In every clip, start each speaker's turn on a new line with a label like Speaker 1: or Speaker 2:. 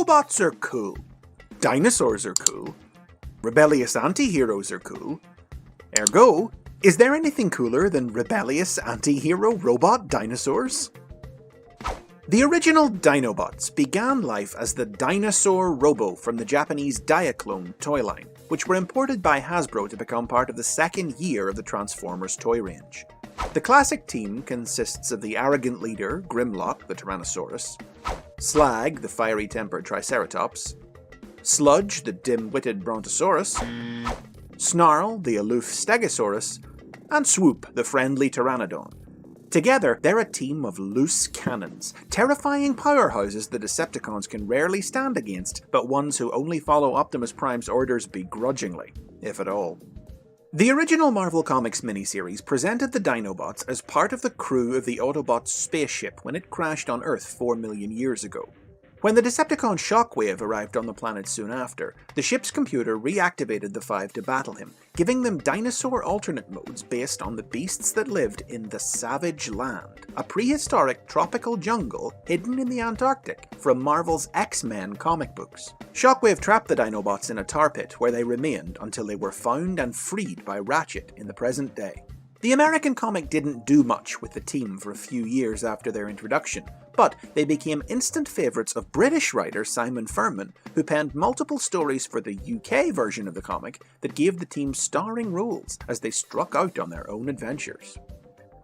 Speaker 1: Dinobots are cool. Dinosaurs are cool. Rebellious anti-heroes are cool. Ergo, is there anything cooler than rebellious anti-hero robot dinosaurs? The original Dinobots began life as the Dinosaur Robo from the Japanese Diaclone toy line, which were imported by Hasbro to become part of the second year of the Transformers toy range. The classic team consists of the arrogant leader, Grimlock the Tyrannosaurus, Slag the fiery-tempered Triceratops, Sludge the dim-witted Brontosaurus, Snarl the aloof Stegosaurus, and Swoop the friendly Pteranodon. Together, they're a team of loose cannons, terrifying powerhouses the Decepticons can rarely stand against, but ones who only follow Optimus Prime's orders begrudgingly, if at all. The original Marvel Comics miniseries presented the Dinobots as part of the crew of the Autobots spaceship when it crashed on Earth 4 million years ago. When the Decepticon Shockwave arrived on the planet soon after, the ship's computer reactivated the Five to battle him, giving them dinosaur alternate modes based on the beasts that lived in the Savage Land, a prehistoric tropical jungle hidden in the Antarctic from Marvel's X-Men comic books. Shockwave trapped the Dinobots in a tar pit where they remained until they were found and freed by Ratchet in the present day. The American comic didn't do much with the team for a few years after their introduction, but they became instant favourites of British writer Simon Furman, who penned multiple stories for the UK version of the comic that gave the team starring roles as they struck out on their own adventures.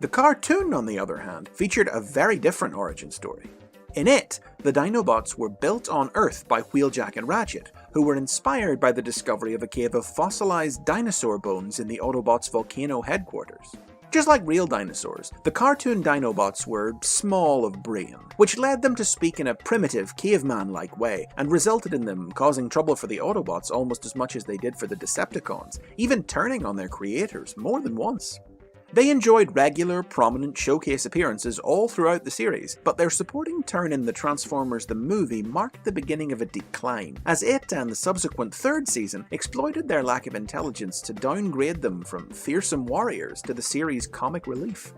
Speaker 1: The cartoon, on the other hand, featured a very different origin story. In it, the Dinobots were built on Earth by Wheeljack and Ratchet, who were inspired by the discovery of a cave of fossilized dinosaur bones in the Autobots' volcano headquarters. Just like real dinosaurs, the cartoon Dinobots were small of brain, which led them to speak in a primitive, caveman-like way, and resulted in them causing trouble for the Autobots almost as much as they did for the Decepticons, even turning on their creators more than once. They enjoyed regular, prominent showcase appearances all throughout the series, but their supporting turn in the Transformers the movie marked the beginning of a decline, as it and the subsequent third season exploited their lack of intelligence to downgrade them from fearsome warriors to the series' comic relief.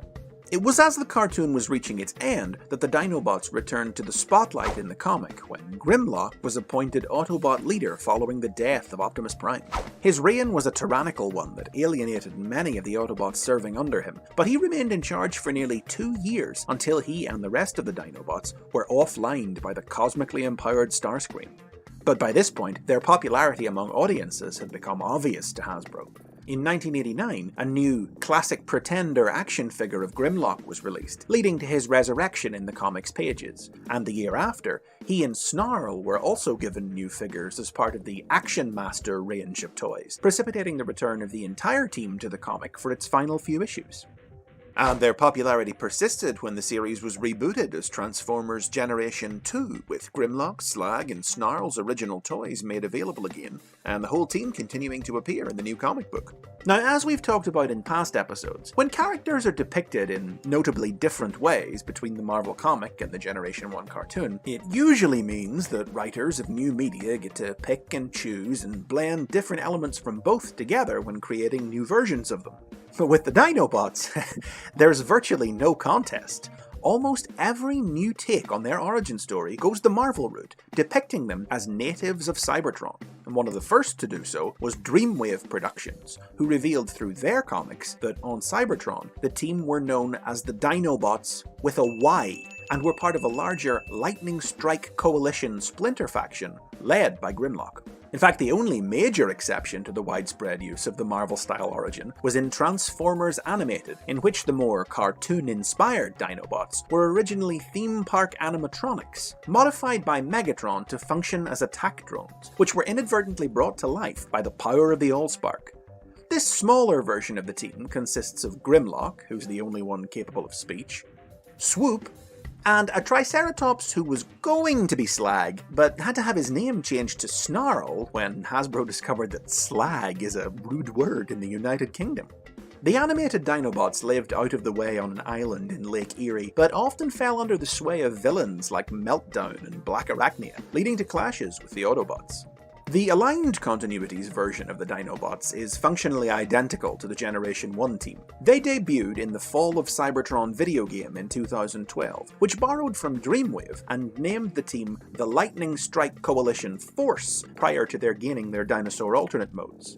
Speaker 1: It was as the cartoon was reaching its end that the Dinobots returned to the spotlight in the comic when Grimlock was appointed Autobot leader following the death of Optimus Prime. His reign was a tyrannical one that alienated many of the Autobots serving under him, but he remained in charge for nearly 2 years until he and the rest of the Dinobots were offlined by the cosmically empowered Starscream. But by this point, their popularity among audiences had become obvious to Hasbro. In 1989, a new, classic pretender action figure of Grimlock was released, leading to his resurrection in the comics pages, and the year after, he and Snarl were also given new figures as part of the Action Master range of toys, precipitating the return of the entire team to the comic for its final few issues. And their popularity persisted when the series was rebooted as Transformers Generation 2, with Grimlock, Slag, and Snarl's original toys made available again, and the whole team continuing to appear in the new comic book. Now, as we've talked about in past episodes, when characters are depicted in notably different ways between the Marvel comic and the Generation 1 cartoon, it usually means that writers of new media get to pick and choose and blend different elements from both together when creating new versions of them. But with the Dinobots, there's virtually no contest. Almost every new take on their origin story goes the Marvel route, depicting them as natives of Cybertron, and one of the first to do so was Dreamwave Productions, who revealed through their comics that on Cybertron, the team were known as the Dinobots with a Y, and were part of a larger Lightning Strike Coalition splinter faction led by Grimlock. In fact, the only major exception to the widespread use of the Marvel-style origin was in Transformers Animated, in which the more cartoon-inspired Dinobots were originally theme park animatronics, modified by Megatron to function as attack drones, which were inadvertently brought to life by the power of the Allspark. This smaller version of the team consists of Grimlock, who's the only one capable of speech, Swoop, and a Triceratops who was going to be Slag, but had to have his name changed to Snarl when Hasbro discovered that slag is a rude word in the United Kingdom. The animated Dinobots lived out of the way on an island in Lake Erie, but often fell under the sway of villains like Meltdown and Black Arachnia, leading to clashes with the Autobots. The Aligned Continuities version of the Dinobots is functionally identical to the Generation 1 team. They debuted in the Fall of Cybertron video game in 2012, which borrowed from Dreamwave and named the team the Lightning Strike Coalition Force prior to their gaining their dinosaur alternate modes.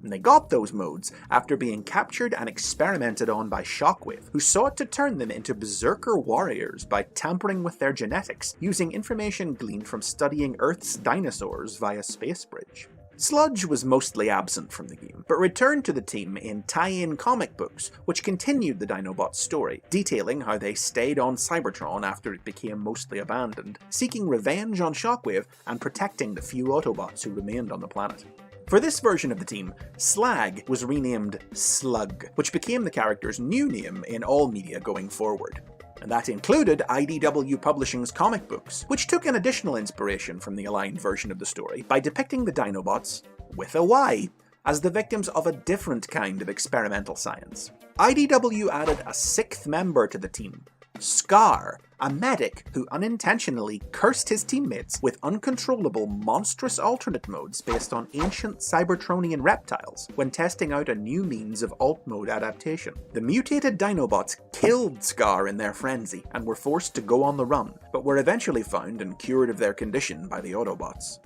Speaker 1: And they got those modes after being captured and experimented on by Shockwave, who sought to turn them into berserker warriors by tampering with their genetics, using information gleaned from studying Earth's dinosaurs via Space Bridge. Sludge was mostly absent from the game, but returned to the team in tie-in comic books, which continued the Dinobots story, detailing how they stayed on Cybertron after it became mostly abandoned, seeking revenge on Shockwave and protecting the few Autobots who remained on the planet. For this version of the team, Slag was renamed Slug, which became the character's new name in all media going forward. And that included IDW Publishing's comic books, which took an additional inspiration from the Aligned version of the story by depicting the Dinobots, with a Y, as the victims of a different kind of experimental science. IDW added a sixth member to the team, Scar, a medic who unintentionally cursed his teammates with uncontrollable monstrous alternate modes based on ancient Cybertronian reptiles when testing out a new means of alt mode adaptation. The mutated Dinobots killed Scar in their frenzy and were forced to go on the run, but were eventually found and cured of their condition by the Autobots.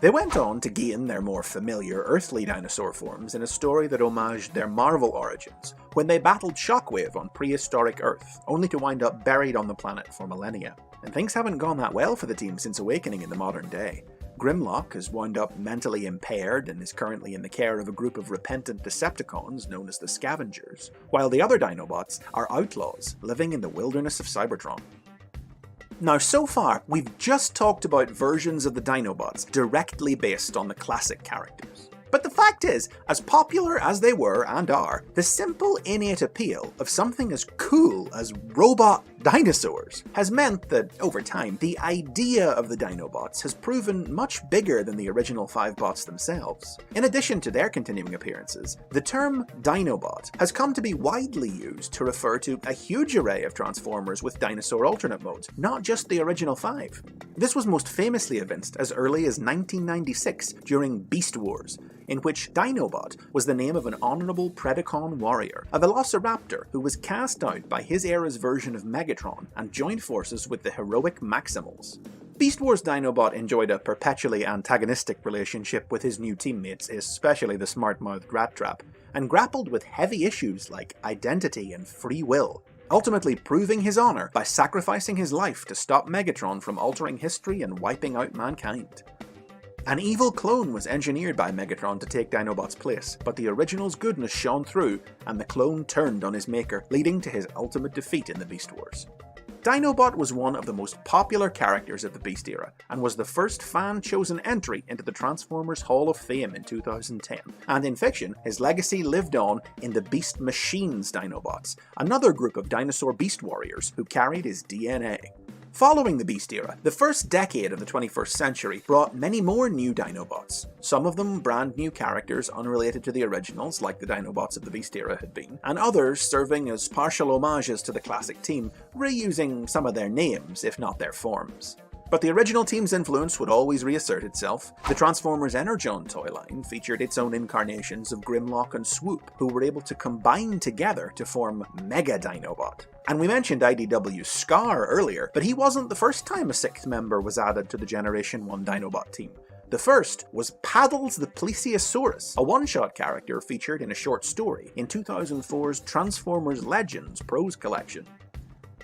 Speaker 1: They went on to gain their more familiar earthly dinosaur forms in a story that homaged their Marvel origins, when they battled Shockwave on prehistoric Earth, only to wind up buried on the planet for millennia. And things haven't gone that well for the team since awakening in the modern day. Grimlock has wound up mentally impaired and is currently in the care of a group of repentant Decepticons known as the Scavengers, while the other Dinobots are outlaws living in the wilderness of Cybertron. Now, so far, we've just talked about versions of the Dinobots directly based on the classic characters. But the fact is, as popular as they were and are, the simple innate appeal of something as cool as robot dinosaurs has meant that, over time, the idea of the Dinobots has proven much bigger than the original 5 bots themselves. In addition to their continuing appearances, the term Dinobot has come to be widely used to refer to a huge array of Transformers with dinosaur alternate modes, not just the original 5. This was most famously evinced as early as 1996 during Beast Wars, in which Dinobot was the name of an honourable Predacon warrior, a velociraptor who was cast out by his era's version of Megatron and joined forces with the heroic Maximals. Beast Wars Dinobot enjoyed a perpetually antagonistic relationship with his new teammates, especially the smart-mouthed Rat Trap, and grappled with heavy issues like identity and free will, ultimately proving his honour by sacrificing his life to stop Megatron from altering history and wiping out mankind. An evil clone was engineered by Megatron to take Dinobot's place, but the original's goodness shone through, and the clone turned on his maker, leading to his ultimate defeat in the Beast Wars. Dinobot was one of the most popular characters of the Beast era, and was the first fan-chosen entry into the Transformers Hall of Fame in 2010, and in fiction, his legacy lived on in the Beast Machines Dinobots, another group of dinosaur beast warriors who carried his DNA. Following the Beast era, the first decade of the 21st century brought many more new Dinobots, some of them brand new characters unrelated to the originals like the Dinobots of the Beast era had been, and others serving as partial homages to the classic team, reusing some of their names, if not their forms. But the original team's influence would always reassert itself. The Transformers Energon toy line featured its own incarnations of Grimlock and Swoop, who were able to combine together to form Mega Dinobot. And we mentioned IDW's Scar earlier, but he wasn't the first time a 6th member was added to the Generation 1 Dinobot team. The first was Paddles the Plesiosaurus, a one-shot character featured in a short story in 2004's Transformers Legends prose collection.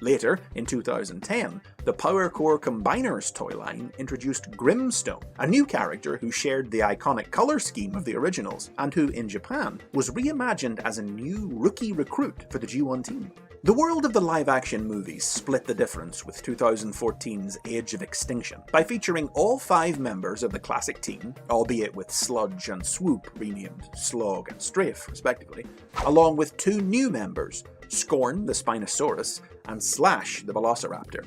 Speaker 1: Later, in 2010, the Power Core Combiners toy line introduced Grimstone, a new character who shared the iconic colour scheme of the originals, and who, in Japan, was reimagined as a new rookie recruit for the G1 team. The world of the live-action movies split the difference with 2014's Age of Extinction, by featuring all 5 members of the classic team, albeit with Sludge and Swoop renamed Slog and Strafe, respectively, along with 2 new members, Scorn the Spinosaurus, and Slash the Velociraptor.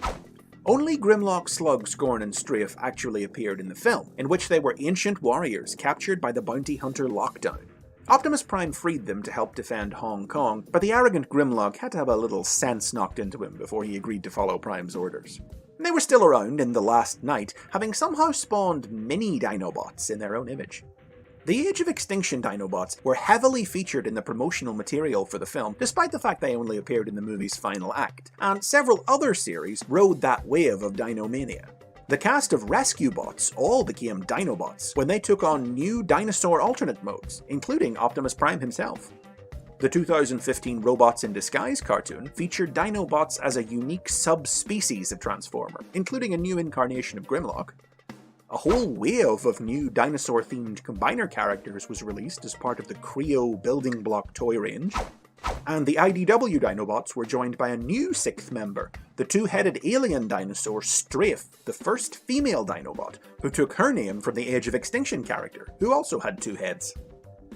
Speaker 1: Only Grimlock, Slug, Scorn, and Strafe actually appeared in the film, in which they were ancient warriors captured by the bounty hunter Lockdown. Optimus Prime freed them to help defend Hong Kong, but the arrogant Grimlock had to have a little sense knocked into him before he agreed to follow Prime's orders. They were still around in the last night, having somehow spawned mini Dinobots in their own image. The Age of Extinction Dinobots were heavily featured in the promotional material for the film, despite the fact they only appeared in the movie's final act, and several other series rode that wave of Dinomania. The cast of Rescue Bots all became Dinobots when they took on new dinosaur alternate modes, including Optimus Prime himself. The 2015 Robots in Disguise cartoon featured Dinobots as a unique subspecies of Transformer, including a new incarnation of Grimlock. A whole wave of new dinosaur-themed combiner characters was released as part of the Creo building block toy range. And the IDW Dinobots were joined by a new 6th member, the two-headed alien dinosaur Strafe, the first female Dinobot, who took her name from the Age of Extinction character, who also had 2 heads.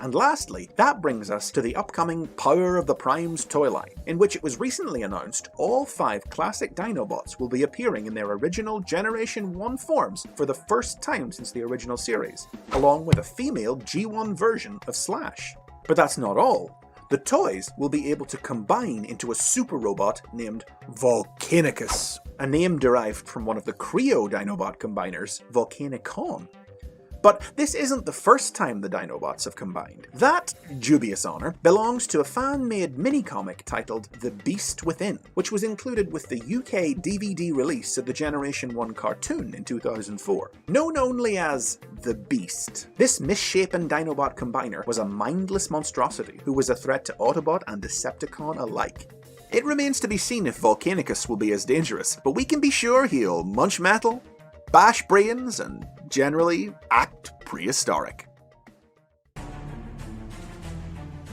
Speaker 1: And lastly, that brings us to the upcoming Power of the Primes toy line, in which it was recently announced all 5 classic Dinobots will be appearing in their original Generation 1 forms for the first time since the original series, along with a female G1 version of Slash. But that's not all. The toys will be able to combine into a super robot named Volcanicus, a name derived from one of the Creo Dinobot combiners, Volcanicon. But this isn't the first time the Dinobots have combined. That dubious honour belongs to a fan-made mini-comic titled The Beast Within, which was included with the UK DVD release of the Generation 1 cartoon in 2004. Known only as The Beast, this misshapen Dinobot combiner was a mindless monstrosity who was a threat to Autobot and Decepticon alike. It remains to be seen if Volcanicus will be as dangerous, but we can be sure he'll munch metal, bash brains, and generally act prehistoric.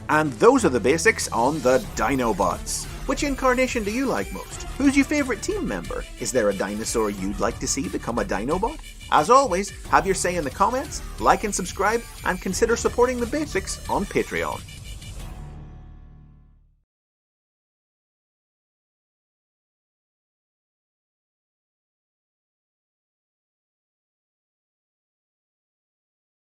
Speaker 1: And those are the basics on the Dinobots. Which incarnation do you like most? Who's your favourite team member? Is there a dinosaur you'd like to see become a Dinobot? As always, have your say in the comments, like and subscribe, and consider supporting the basics on Patreon.